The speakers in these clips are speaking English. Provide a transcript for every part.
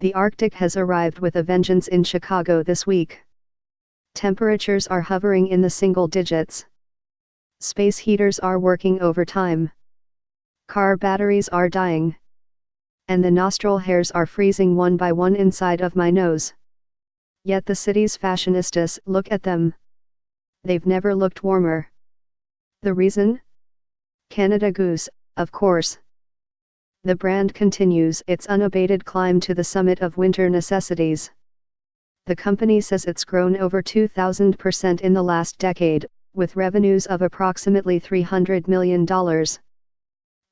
The Arctic has arrived with a vengeance in Chicago this week. Temperatures are hovering in the single digits. Space heaters are working overtime. Car batteries are dying. And the nostril hairs are freezing one by one inside of my nose. Yet the city's fashionistas, look at them. They've never looked warmer. The reason? Canada Goose, of course. The brand continues its unabated climb to the summit of winter necessities. The company says it's grown over 2,000% in the last decade, with revenues of approximately $300 million. The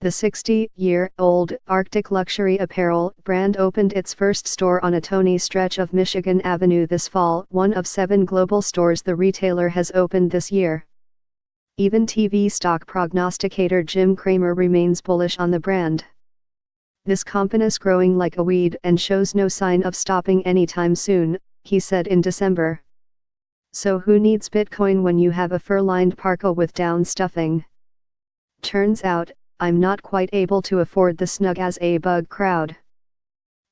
60-year-old Arctic luxury apparel brand opened its first store on a tony stretch of Michigan Avenue this fall, one of 7 global stores the retailer has opened this year. Even TV stock prognosticator Jim Cramer remains bullish on the brand. This company's growing like a weed and shows no sign of stopping anytime soon, he said in December. So who needs Bitcoin when you have a fur-lined parka with down stuffing? Turns out, I'm not quite able to afford the snug as a bug crowd.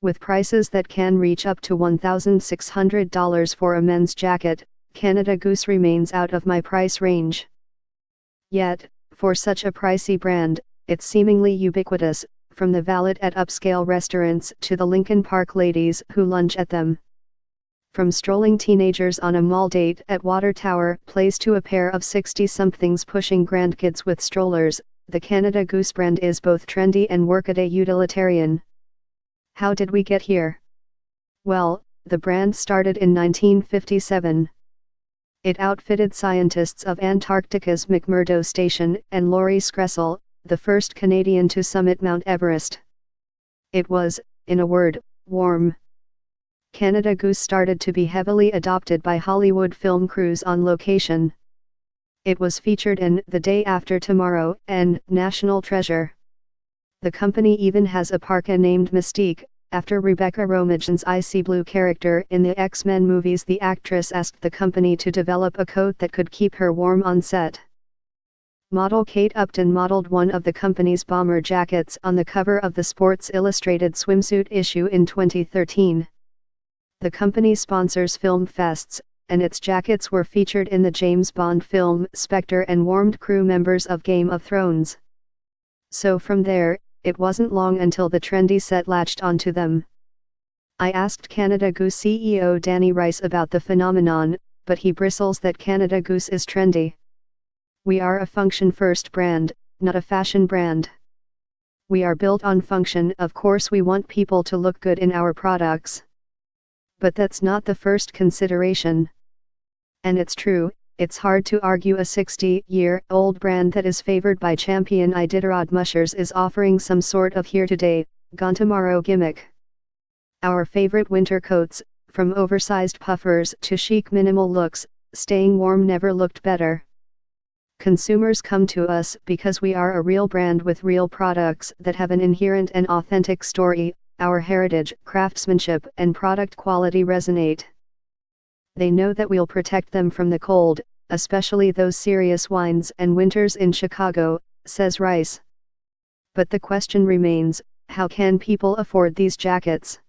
With prices that can reach up to $1,600 for a men's jacket, Canada Goose remains out of my price range. Yet, for such a pricey brand, it's seemingly ubiquitous, from the valet at upscale restaurants to the Lincoln Park ladies who lunge at them. From strolling teenagers on a mall date at Water Tower Place to a pair of 60-somethings pushing grandkids with strollers, the Canada Goose brand is both trendy and workaday utilitarian. How did we get here? Well, the brand started in 1957. It outfitted scientists of Antarctica's McMurdo Station and Laurie Skressel, the first Canadian to summit Mount Everest. It was, in a word, warm. Canada Goose started to be heavily adopted by Hollywood film crews on location. It was featured in The Day After Tomorrow and National Treasure. The company even has a parka named Mystique, after Rebecca Romijn's icy blue character in the X-Men movies. The actress asked the company to develop a coat that could keep her warm on set. Model Kate Upton modeled one of the company's bomber jackets on the cover of the Sports Illustrated swimsuit issue in 2013. The company sponsors film fests, and its jackets were featured in the James Bond film Spectre and warmed crew members of Game of Thrones. So from there, it wasn't long until the trendy set latched onto them. I asked Canada Goose CEO Danny Rice about the phenomenon, but he bristles that Canada Goose is trendy. We are a function-first brand, not a fashion brand. We are built on function. Of course we want people to look good in our products. But that's not the first consideration. And it's true, it's hard to argue a 60-year-old brand that is favored by champion Iditarod mushers is offering some sort of here today, gone tomorrow gimmick. Our favorite winter coats, from oversized puffers to chic minimal looks, staying warm never looked better. Consumers come to us because we are a real brand with real products that have an inherent and authentic story. Our heritage, craftsmanship, and product quality resonate. They know that we'll protect them from the cold, especially those serious winds and winters in Chicago, says Rice. But the question remains, how can people afford these jackets?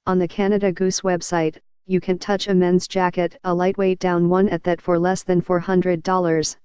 On the Canada Goose website, you can touch a men's jacket, a lightweight down one at that, for less than $400.